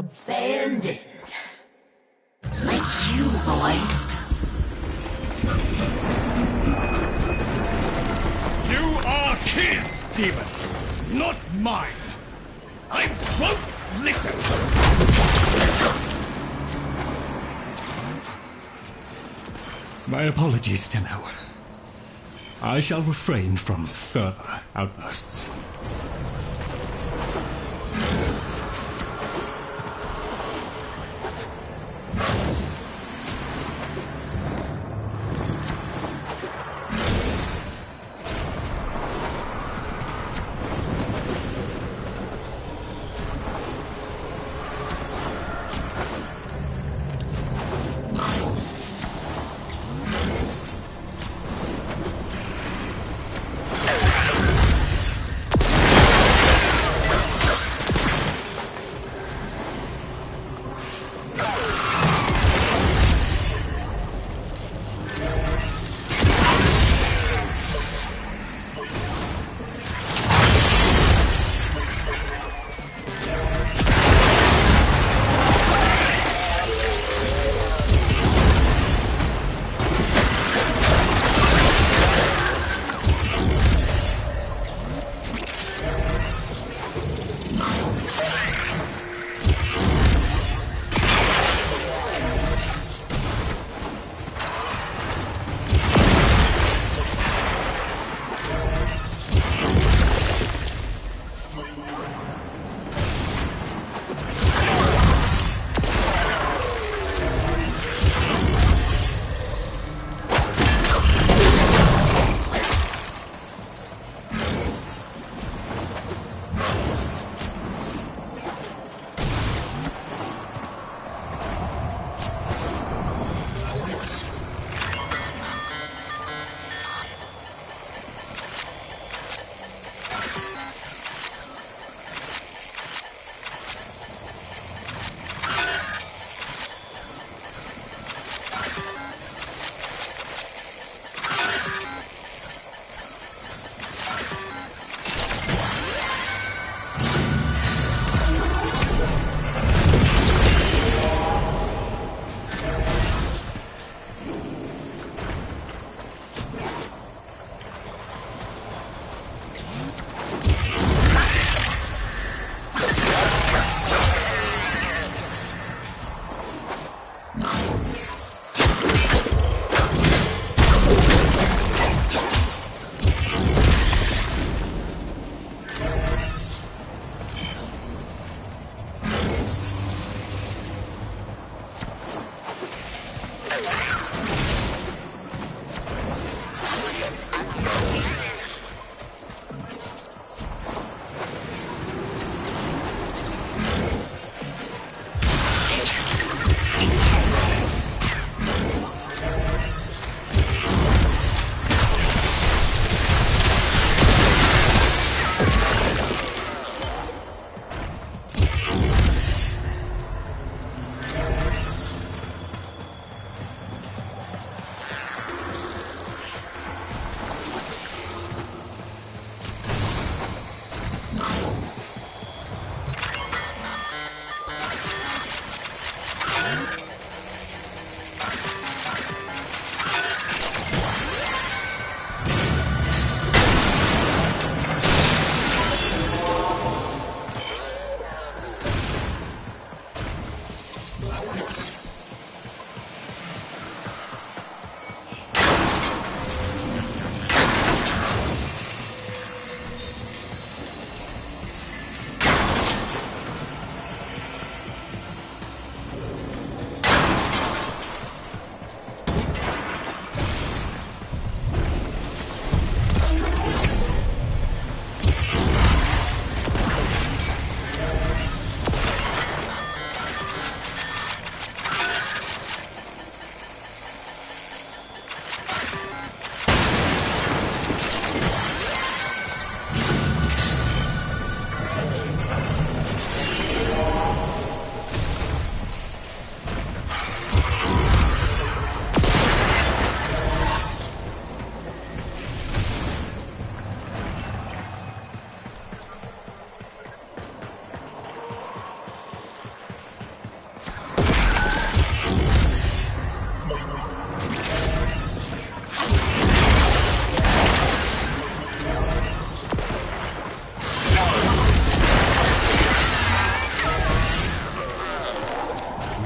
Abandoned. Like you, boy. You are his demon, not mine. I won't listen. My apologies, Tenno. I shall refrain from further outbursts.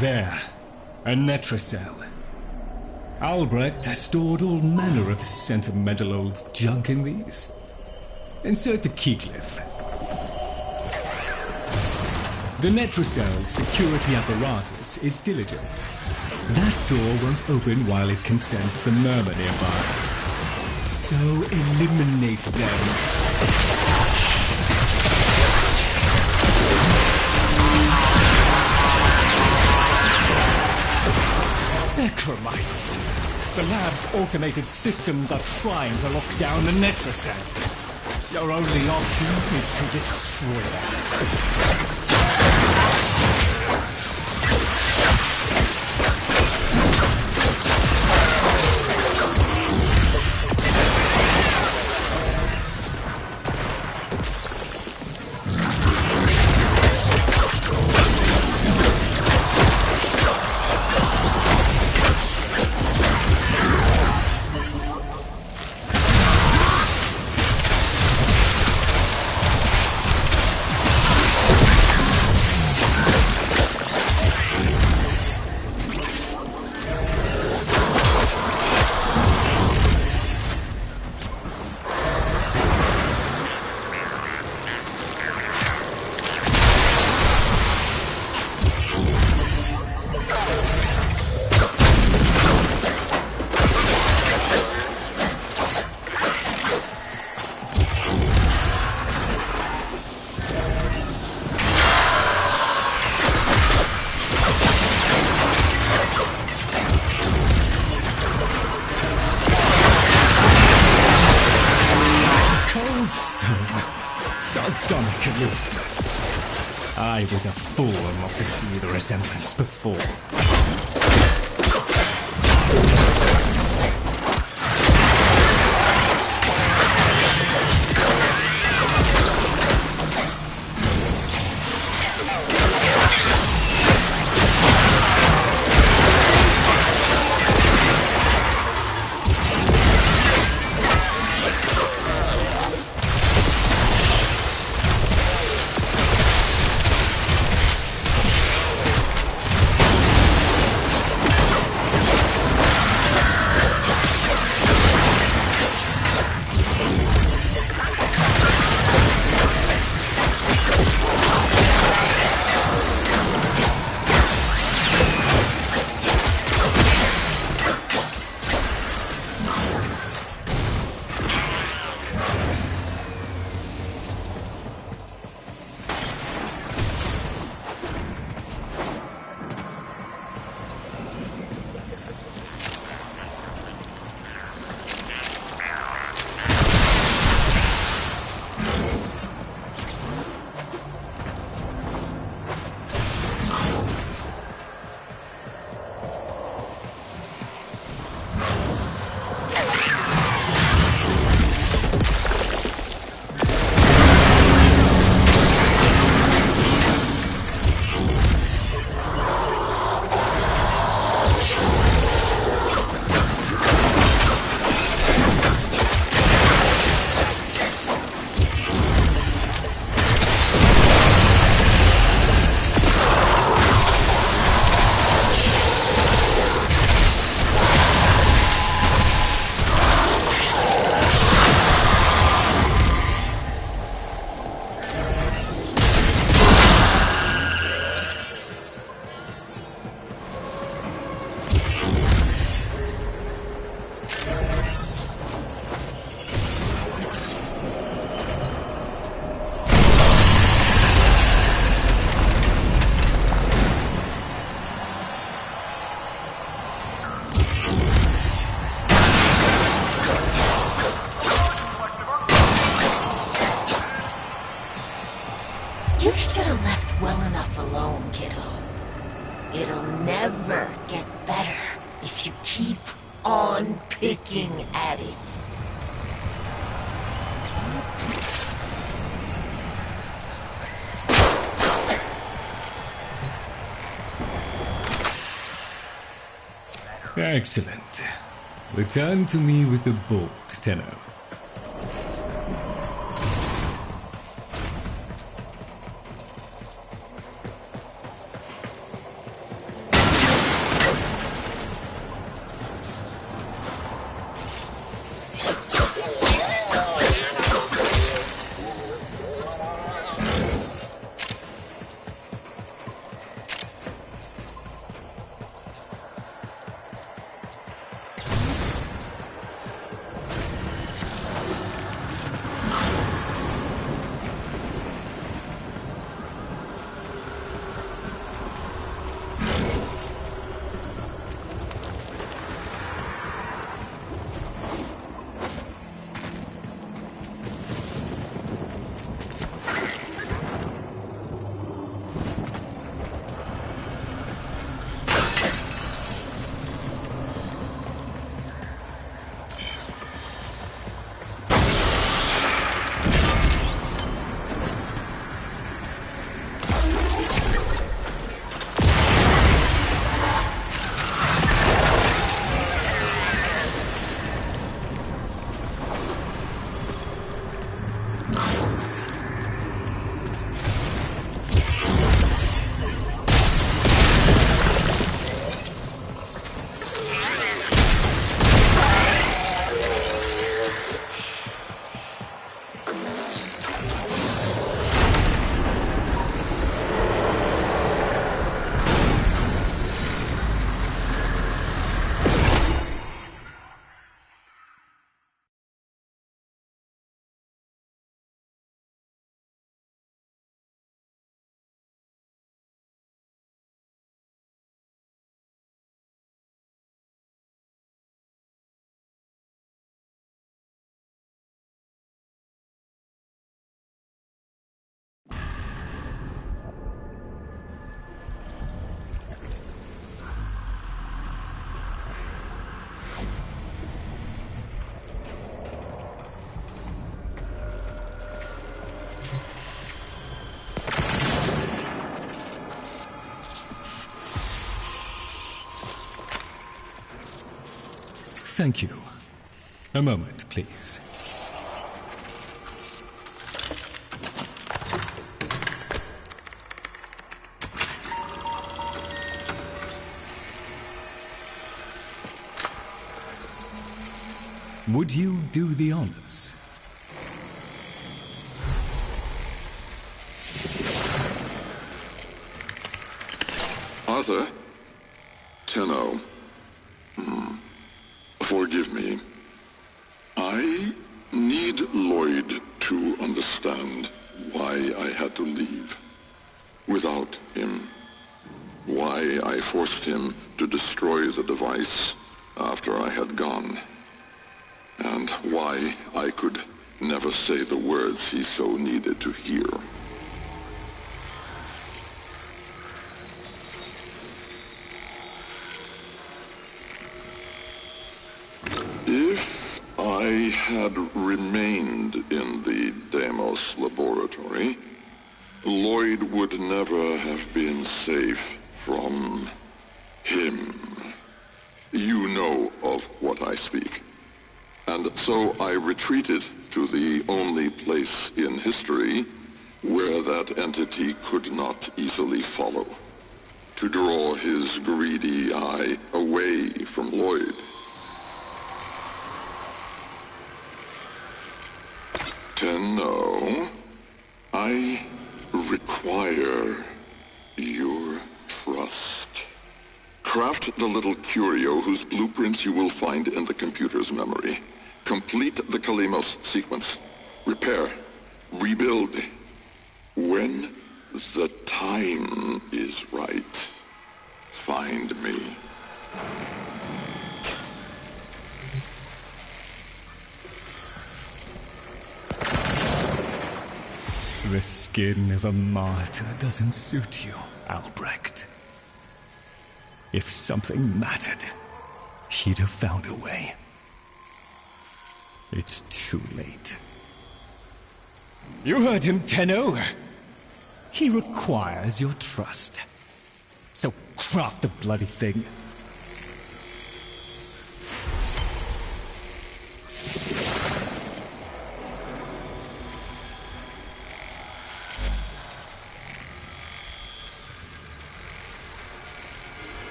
There, a Netracell. Albrecht stored all manner of sentimental old junk in these. Insert the keycliff. The Netracell's security apparatus is diligent. That door won't open while it can sense the murmur nearby. So eliminate them. Necromites! The lab's automated systems are trying to lock down the Netracell. Your only option is to destroy them. Sardonic aloofness. I was a fool not to see the resemblance before. You should have left well enough alone, kiddo. It'll never get better if you keep on picking at it. Excellent. Return to me with the bolt, Tenno. Thank you. A moment, please. Would you do the honors? Arthur? Tenno. Forgive me. I need Lloyd to understand why I had to leave. Without him. Why I forced him to destroy the device after I had gone. And why I could never say the words he so needed to hear. If I had remained in the Deimos laboratory, Lloyd would never have been safe from him. You know of what I speak. And so I retreated to the only place in history where that entity could not easily follow, to draw his greedy eye away from Lloyd. Tenno, I require your trust. Craft the little curio whose blueprints you will find in the computer's memory. Complete the Kalimos sequence. Repair. Rebuild. When the time is right, find me. The skin of a martyr doesn't suit you, Albrecht. If something mattered, he'd have found a way. It's too late. You heard him, Tenno. He requires your trust. So craft the bloody thing.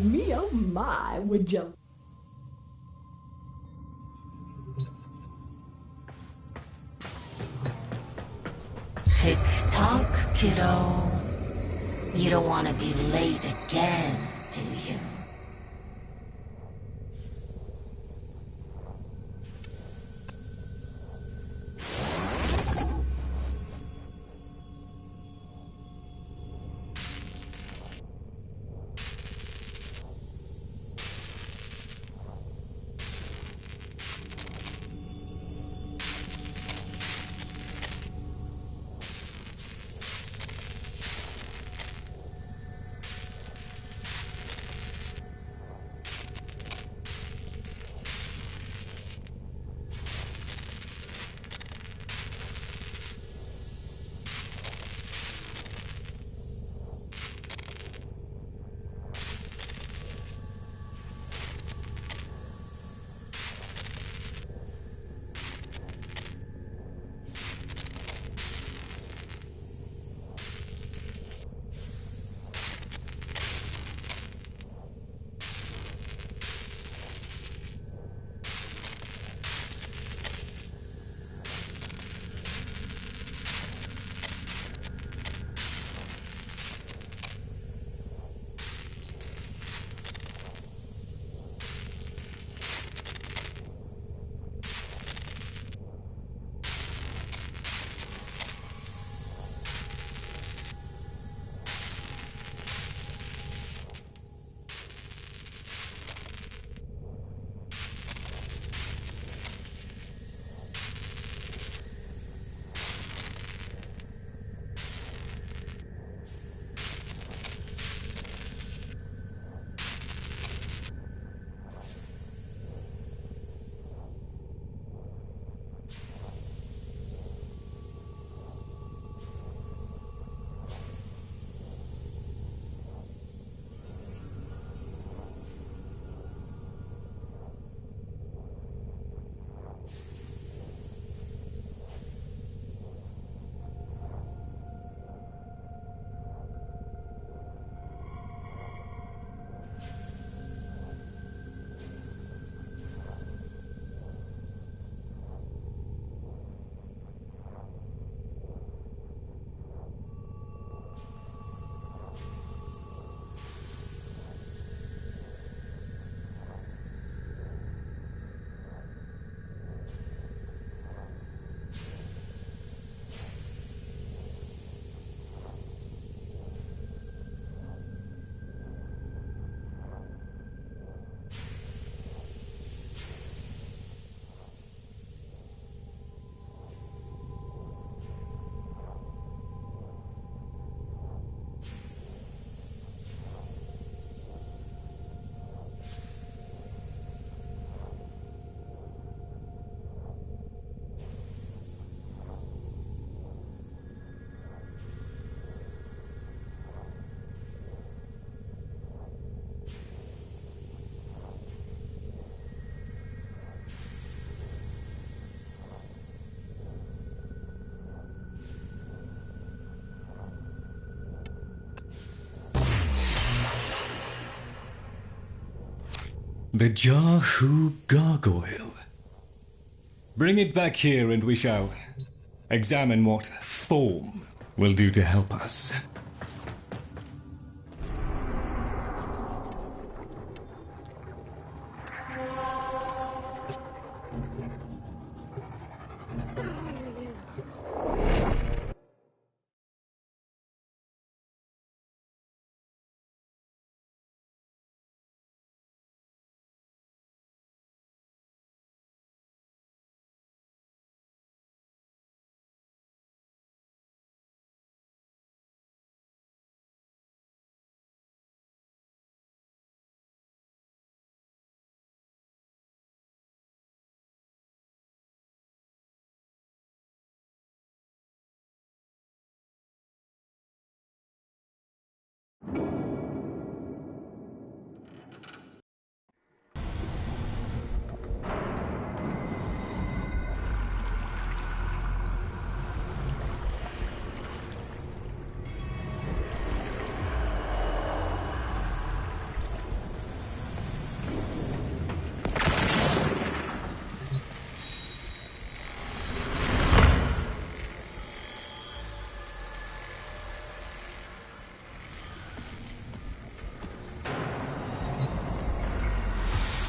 Me oh my, would you? Tick-tock, kiddo. You don't want to be late again, do you? The Jahu Gargoyle. Bring it back here and we shall examine what form will do to help us.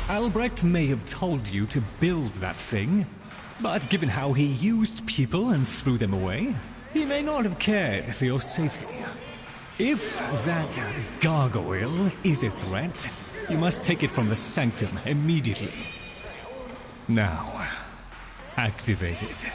Albrecht may have told you to build that thing, but given how he used people and threw them away, he may not have cared for your safety. If that gargoyle is a threat, you must take it from the sanctum immediately. Now, activate it.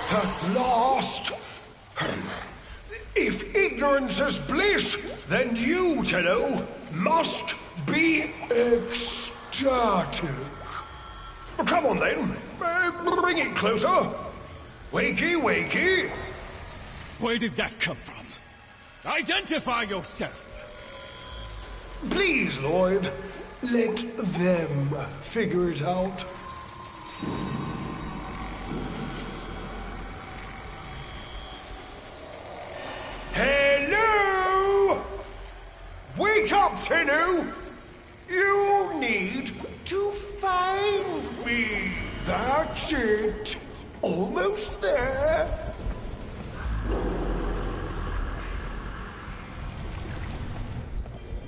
At last! If ignorance is bliss, then you, Tenno, must be ecstatic. Come on then, bring it closer. Wakey, wakey. Where did that come from? Identify yourself! Please, Lloyd, let them figure it out. Hello! Wake up, Tenno! You need to find me. That's it. Almost there.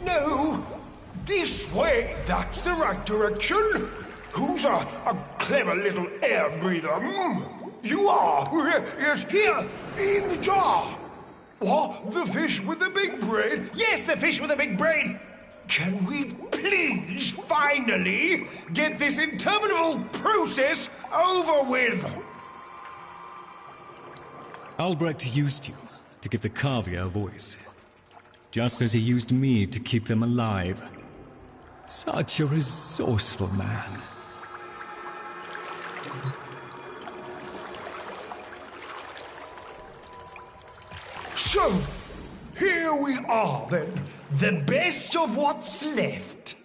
No, this way. That's the right direction. Who's a clever little air breather? You are. Yes, here, in the jar. What? The fish with the big brain? Yes, the fish with the big brain. Can we please finally get this interminable process over with? Albrecht used you to give the Cavia a voice, just as he used me to keep them alive. Such a resourceful man. So, here we are then, the best of what's left.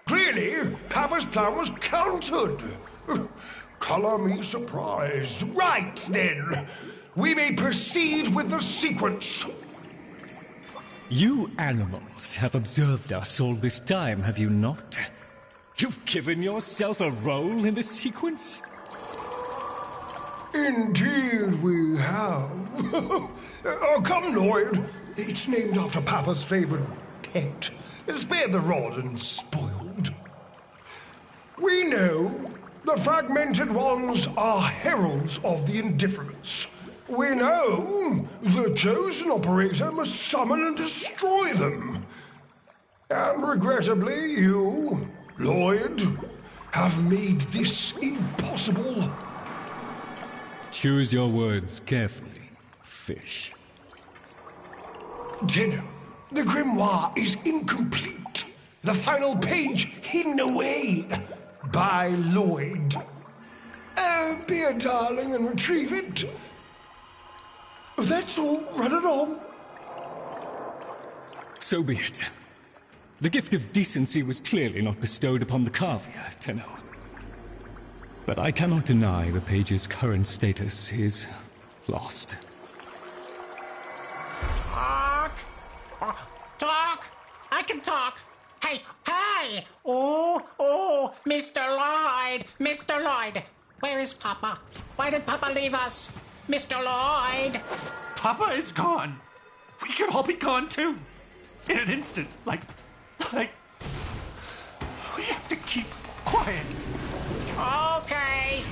Clearly, Papa's plan was countered. Color me surprised. Right then, we may proceed with the sequence. You animals have observed us all this time, have you not? You've given yourself a role in the sequence? Indeed we have. Oh, come, Lloyd. It's named after Papa's favorite pet. Spare the rod and spoiled. We know the fragmented ones are heralds of the indifference. We know the chosen operator must summon and destroy them. And regrettably, you, Lloyd, have made this impossible. Choose your words carefully, fish. Tenno, the grimoire is incomplete. The final page hidden away by Lloyd. Be a darling and retrieve it. That's all. Run along. So be it. The gift of decency was clearly not bestowed upon the Carvier, Tenno. But I cannot deny the page's current status is lost. Talk? Talk? I can talk. Hey, hey! Oh, Mr. Lloyd! Mr. Lloyd! Where is Papa? Why did Papa leave us? Mr. Lloyd! Papa is gone. We could all be gone too. In an instant. Like... We have to keep quiet. Okay.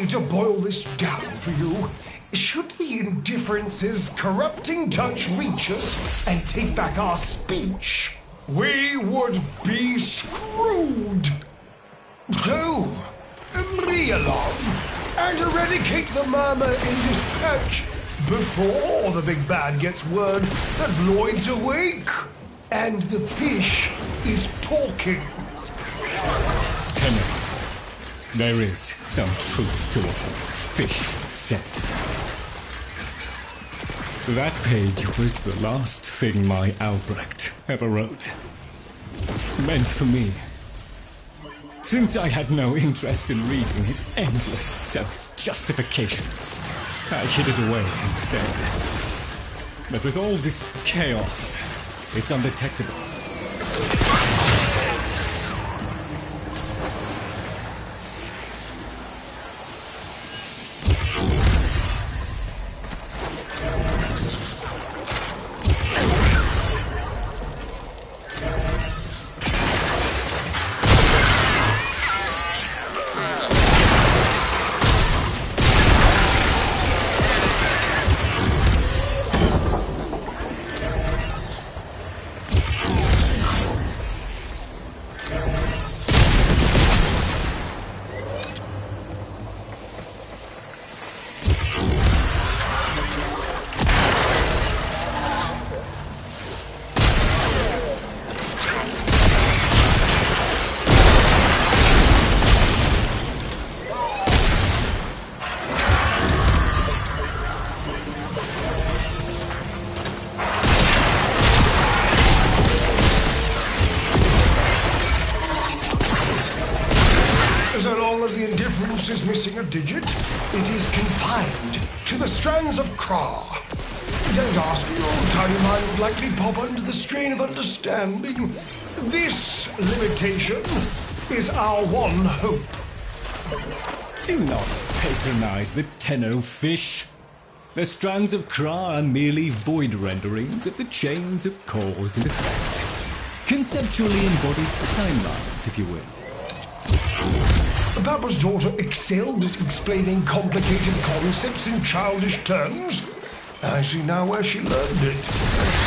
To boil this down for you, should the indifference's corrupting touch reach us and take back our speech, we would be screwed. So, be a love and eradicate the murmur in this patch before the big bad gets word that Lloyd's awake and the fish is talking. Tenno. There is some truth to what the fish says. That page was the last thing my Albrecht ever wrote. Meant for me. Since I had no interest in reading his endless self-justifications, I hid it away instead. But with all this chaos, it's undetectable. digit, it is confined to the strands of Kra. Don't ask me, your tiny mind would likely pop under the strain of understanding. This limitation is our one hope. Do not patronize the Tenno fish. The strands of Kra are merely void renderings of the chains of cause and effect. Conceptually embodied timelines, if you will. Papa's daughter excelled at explaining complicated concepts in childish terms. I see now where she learned it.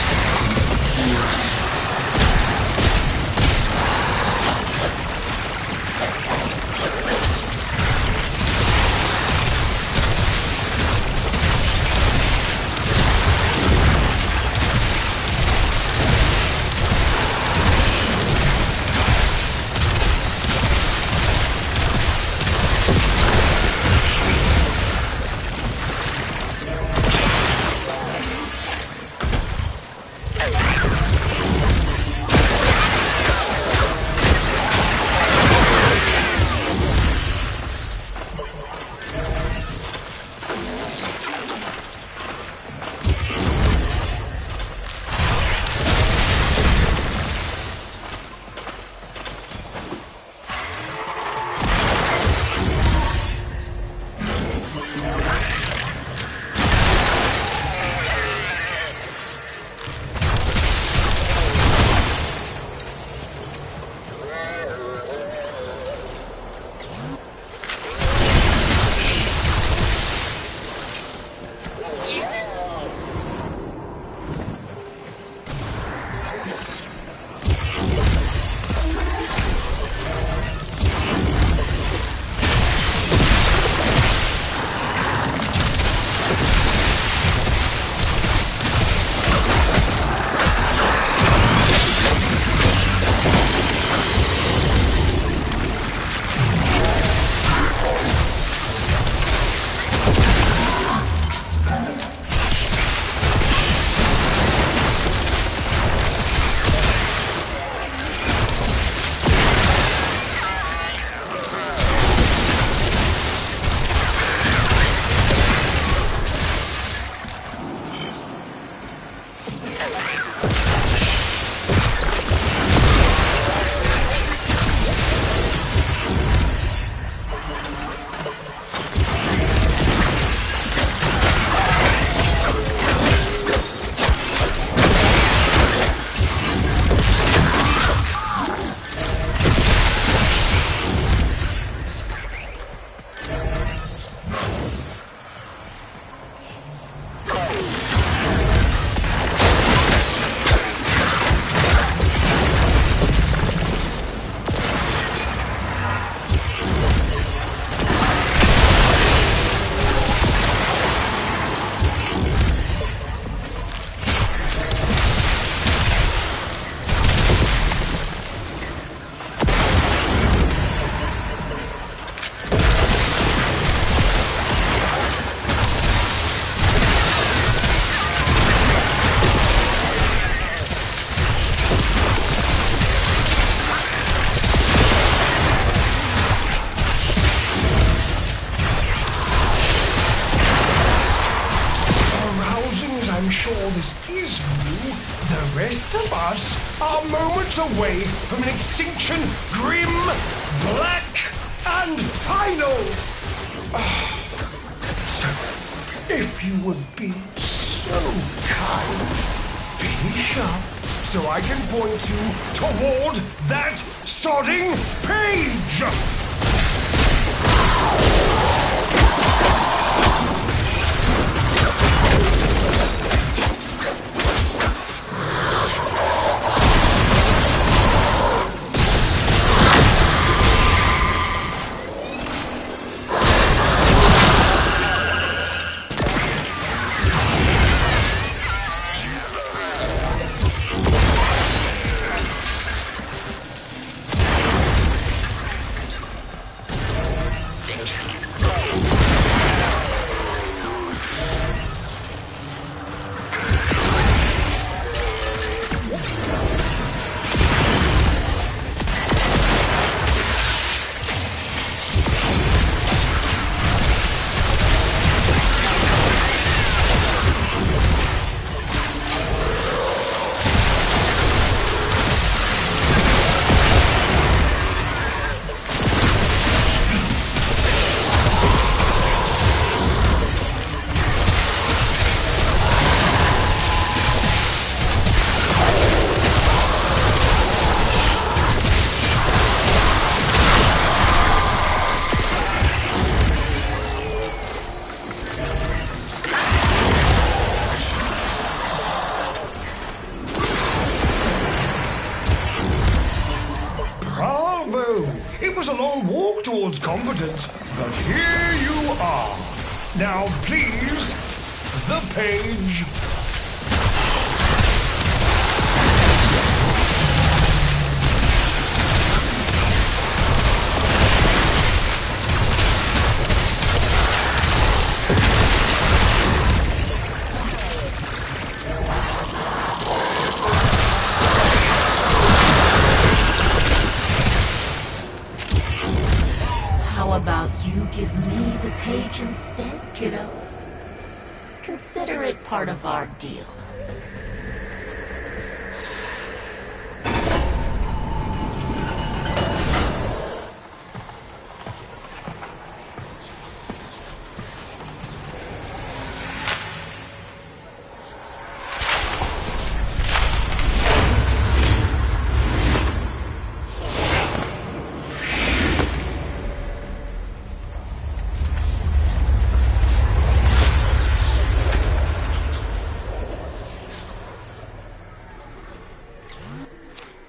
are moments away from an extinction grim, black, and final. So, if you would be so kind, finish up so I can point you toward that sodding page. incompetence, but here you are. Now, please, the page. How about you give me the page instead, kiddo? Consider it part of our deal.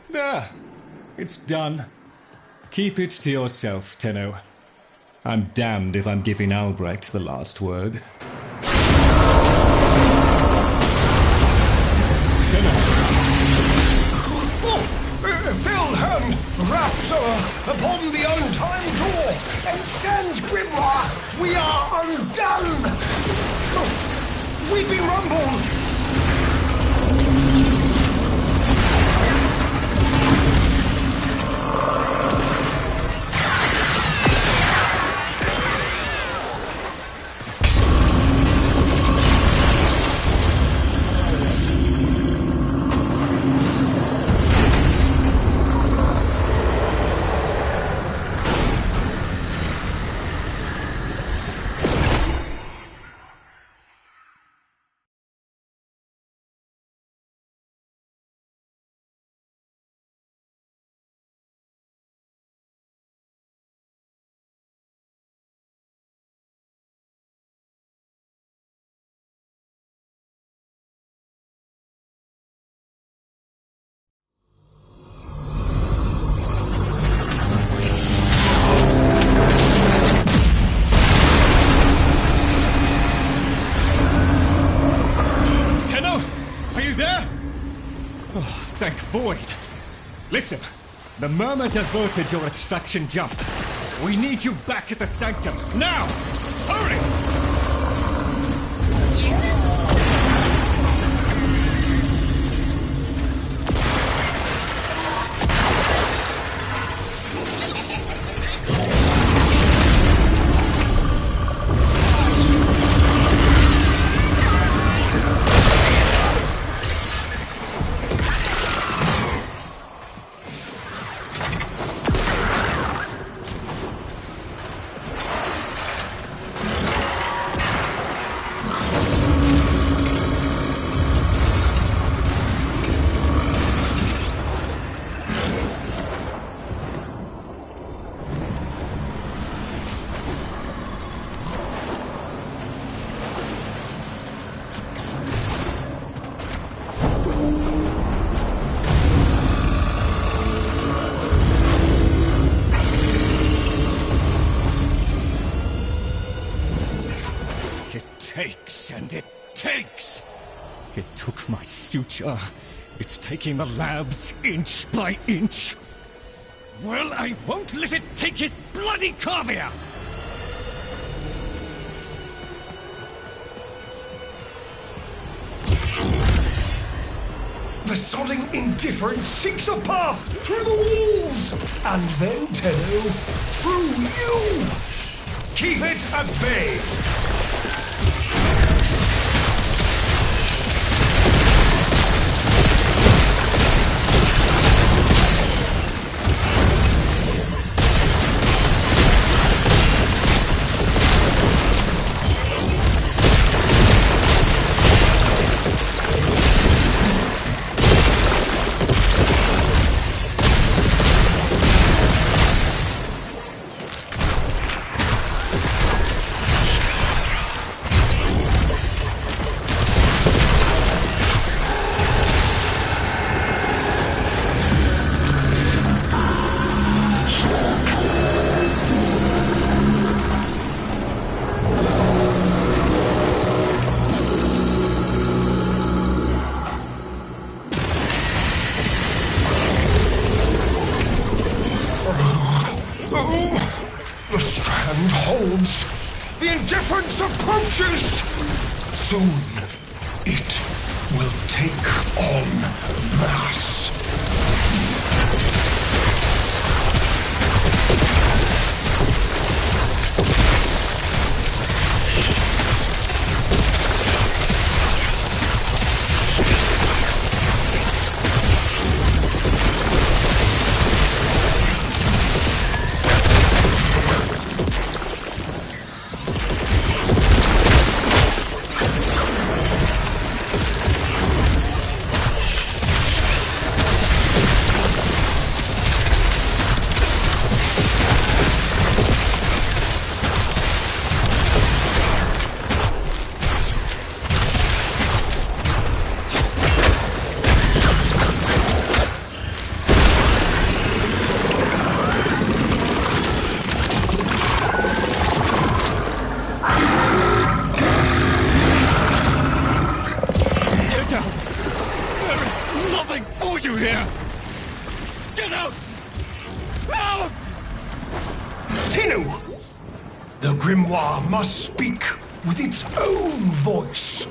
There. It's done. Keep it to yourself, Tenno. I'm damned if I'm giving Albrecht the last word. Tenno. Wilhelm raps upon the untimed door and sends Grimoire. We are undone. We've been rumbled. Thank Void. Listen, the Murmur diverted your extraction jump. We need you back at the Sanctum, now! Hurry! And it takes. It took my future. It's taking the labs inch by inch. Well, I won't let it take his bloody Carvia! The sodding indifference seeks a path through the walls, and then, Tenno, through you! Keep it at bay! indifference approaches, soon it will take on mass. The grimoire must speak with its own voice.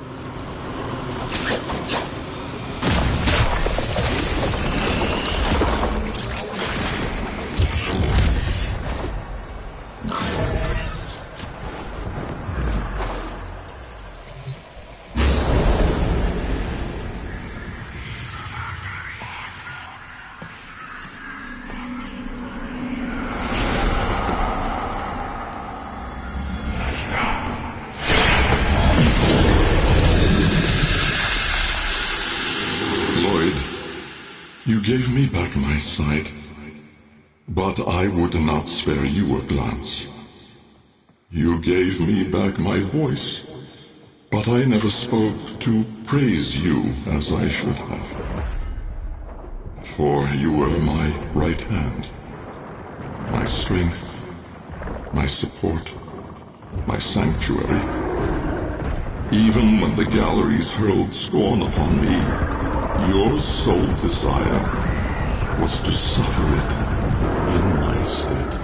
You gave me back my sight, but I would not spare you a glance. You gave me back my voice, but I never spoke to praise you as I should have. For you were my right hand, my strength, my support, my sanctuary. Even when the galleries hurled scorn upon me, your sole desire was to suffer it in my stead.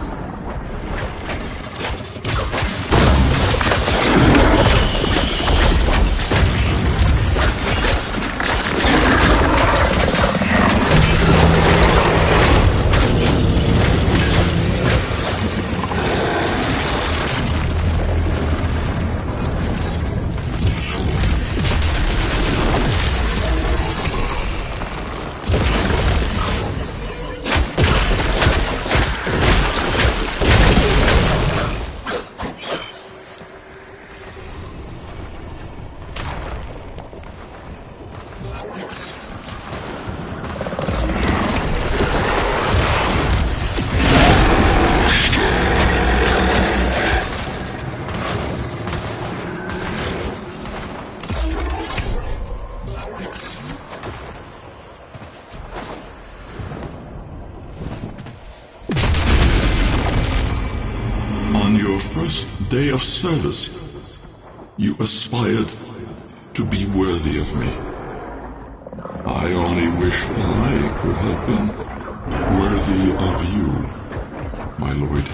On your first day of service, you aspired to be worthy of me. I only wish that I could have been worthy of you, my lord.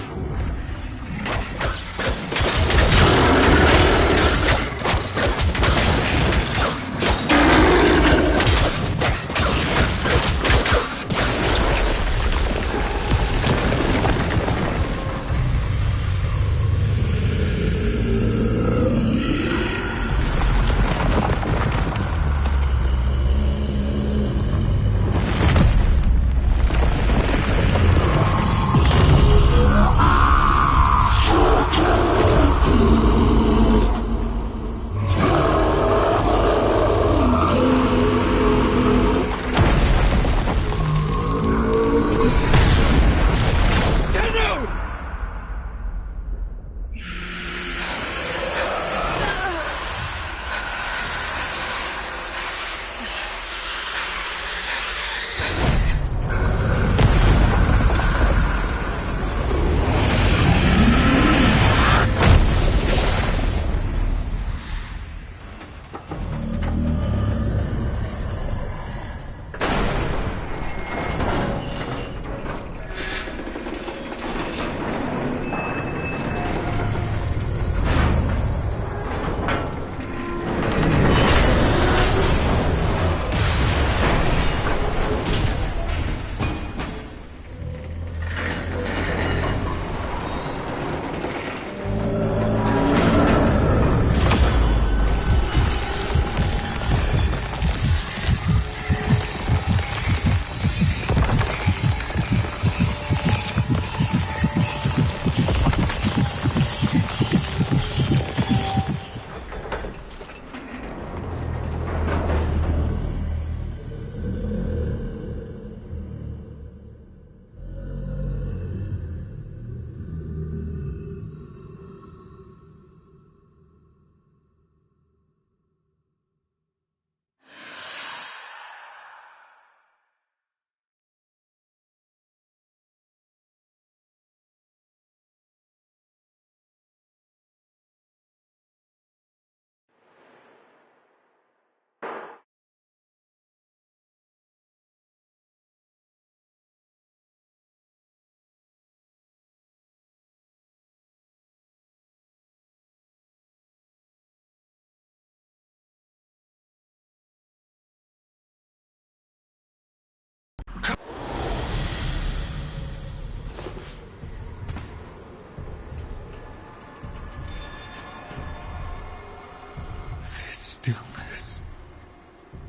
stillness.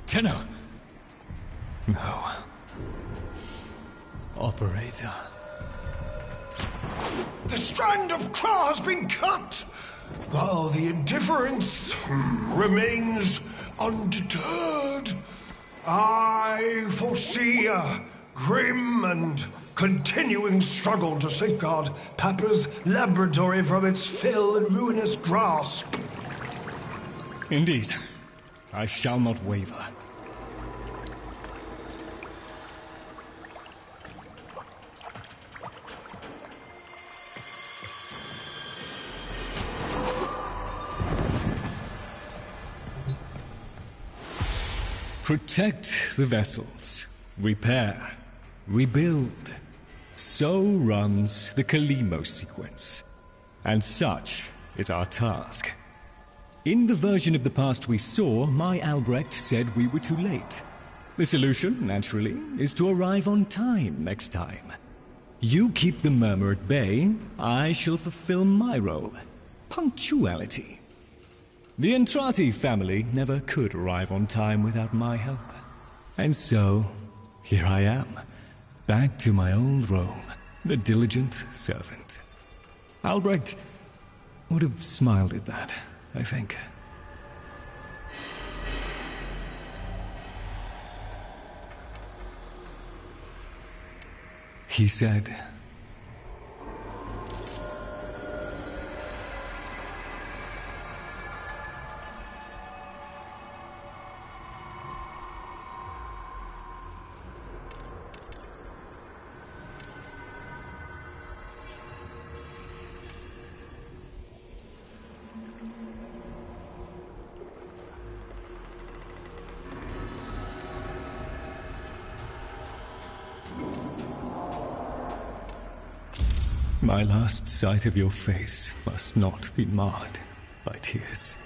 Tenno! No. Operator. The strand of claw has been cut, while the indifference remains undeterred. I foresee a grim and continuing struggle to safeguard Papa's laboratory from its fell and ruinous grasp. Indeed. I shall not waver. Protect the vessels. Repair. Rebuild. So runs the Kalimo sequence. And such is our task. In the version of the past we saw, my Albrecht said we were too late. The solution, naturally, is to arrive on time next time. You keep the murmur at bay, I shall fulfill my role. Punctuality. The Entrati family never could arrive on time without my help. And so, here I am, back to my old role, the diligent servant. Albrecht would have smiled at that, I think. He said, my last sight of your face must not be marred by tears.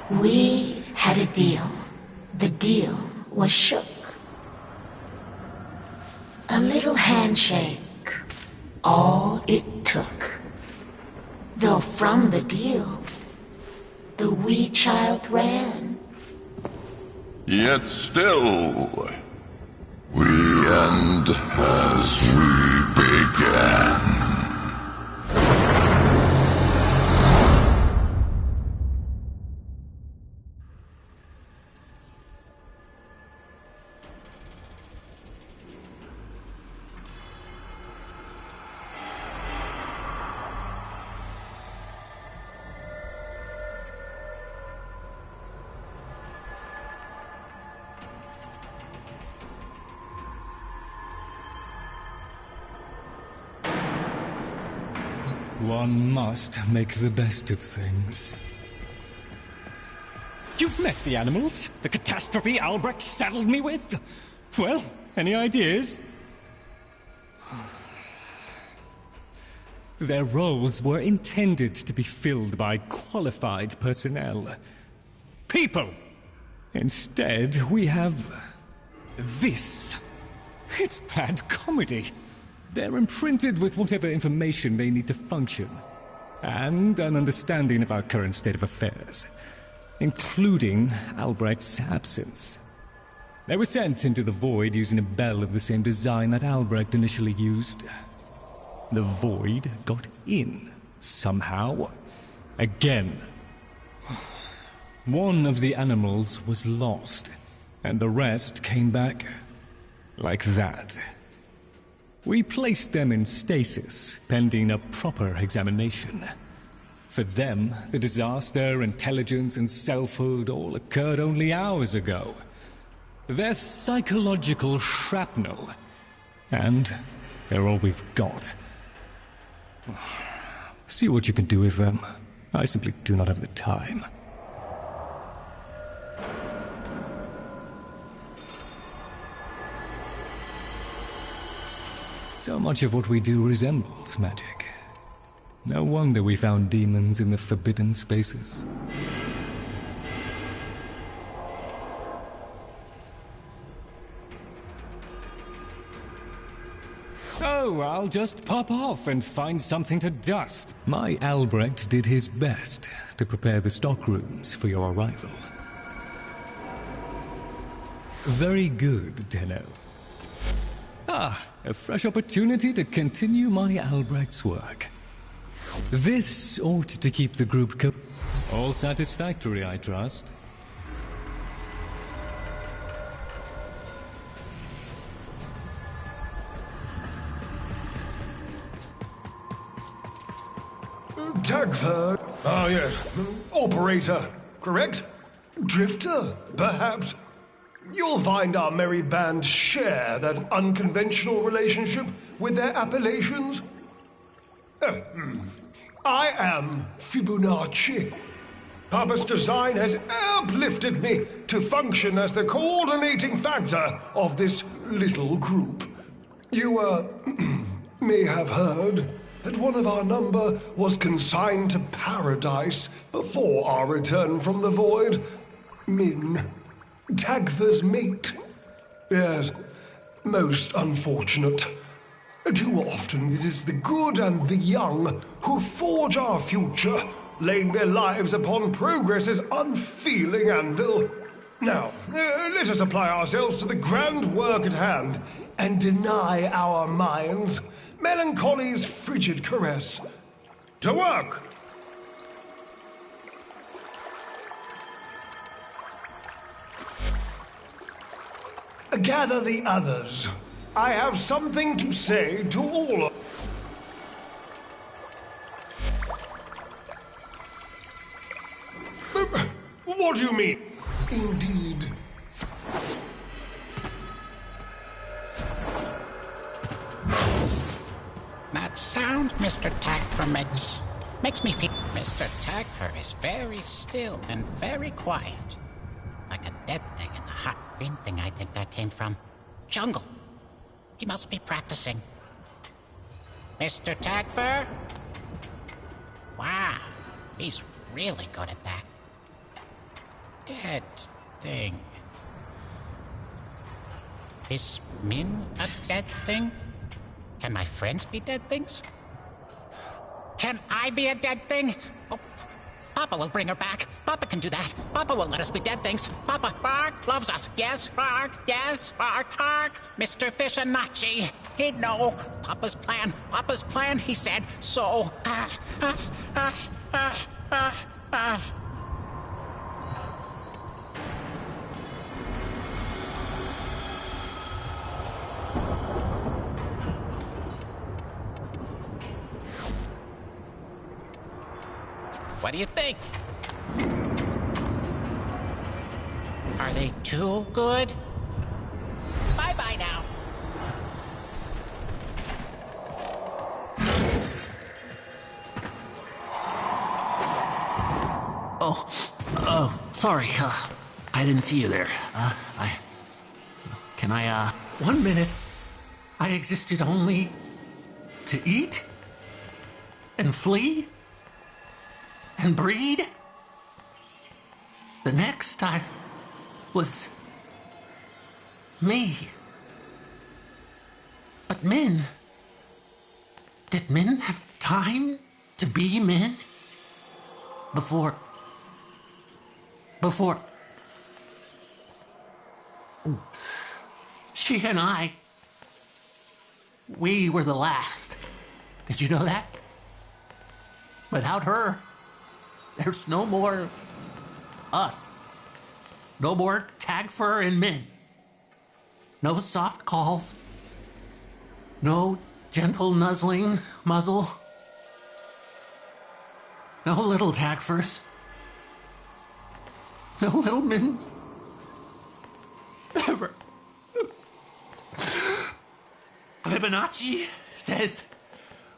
We had a deal. The deal was shook. A little handshake, all it took. Though from the deal, the wee child ran. Yet still, we end as we began. One must make the best of things. You've met the animals? The catastrophe Albrecht saddled me with? Well, any ideas? Their roles were intended to be filled by qualified personnel. People! Instead, we have this. It's bad comedy. They're imprinted with whatever information they need to function, and an understanding of our current state of affairs, including Albrecht's absence. They were sent into the Void using a bell of the same design that Albrecht initially used. The Void got in, somehow. Again. One of the animals was lost, and the rest came back like that. We placed them in stasis, pending a proper examination. For them, the disaster, intelligence, and selfhood all occurred only hours ago. They're psychological shrapnel. And they're all we've got. See what you can do with them. I simply do not have the time. So much of what we do resembles magic. No wonder we found demons in the forbidden spaces. Oh, I'll just pop off and find something to dust. My Albrecht did his best to prepare the stockrooms for your arrival. Very good, Tenno. Ah, a fresh opportunity to continue my Albrecht's work. This ought to keep the group all satisfactory, I trust. Tagford. Ah, yes. Operator, correct? Drifter, perhaps? You'll find our merry band share that unconventional relationship with their appellations. I am Fibonacci. Papa's design has uplifted me to function as the coordinating factor of this little group. You, may have heard that one of our number was consigned to paradise before our return from the void. Min, Tagfer's mate. Yes, most unfortunate. Too often it is the good and the young who forge our future, laying their lives upon progress's unfeeling anvil. Now, let us apply ourselves to the grand work at hand and deny our minds melancholy's frigid caress. To work! Gather the others. I have something to say to all of... What do you mean? Indeed. That sound Mr. Tagfer makes me feel... Mr. Tagfer is very still and very quiet. Like a dead thing in the hot green thing I think that came from. Jungle. He must be practicing. Mr. Tagfer? Wow, he's really good at that. Dead thing. Is Min a dead thing? Can my friends be dead things? Can I be a dead thing? Oh, Papa will bring her back. Papa can do that. Papa will let us be dead things. Papa, bark, loves us. Yes, bark, bark. Mr. Fibonacci, he'd know. Papa's plan, he said. So, What do you think? Are they too good? Bye-bye now. Oh, sorry. I didn't see you there. Can I, 1 minute, I existed only to eat and flee and breed. The next I was me. But Min, did Min have time to be Min? Before she and I, we were the last. Did you know that? Without her, there's no more us. No more Tagfer and Min. No soft calls. No gentle nuzzling muzzle. No little Tagfers. No little Mins. Ever. Fibonacci says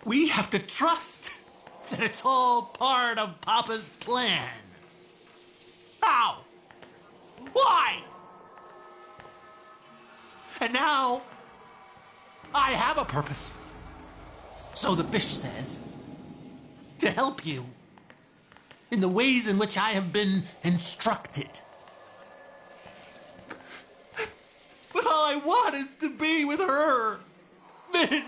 we have to trust that it's all part of Papa's plan. How? Why? And now, I have a purpose. So the fish says. To help you. In the ways in which I have been instructed. But all I want is to be with her. Min.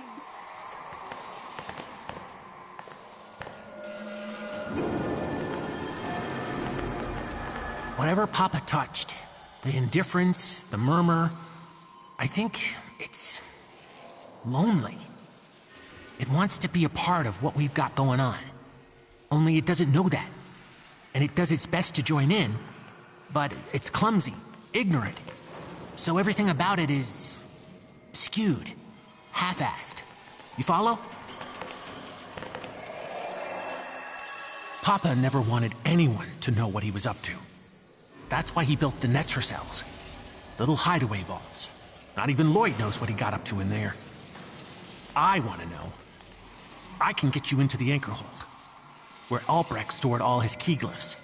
Whatever Papa touched, the indifference, the murmur, I think it's lonely. It wants to be a part of what we've got going on. Only it doesn't know that. And it does its best to join in, but it's clumsy, ignorant. So everything about it is skewed, half-assed. You follow? Papa never wanted anyone to know what he was up to. That's why he built the Netracells, little hideaway vaults. Not even Lloyd knows what he got up to in there. I want to know. I can get you into the anchor hold, where Albrecht stored all his key glyphs.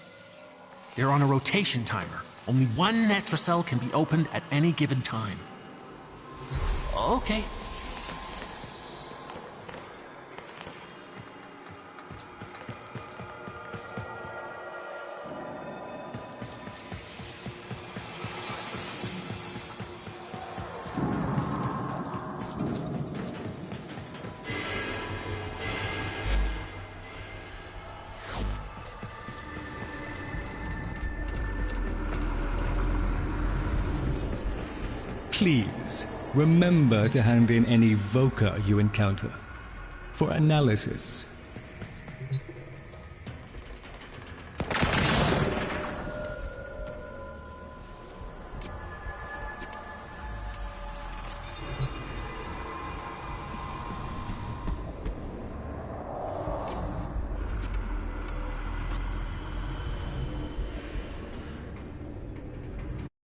They're on a rotation timer. Only one Netracell can be opened at any given time. Okay. Please, remember to hand in any Voca you encounter for analysis.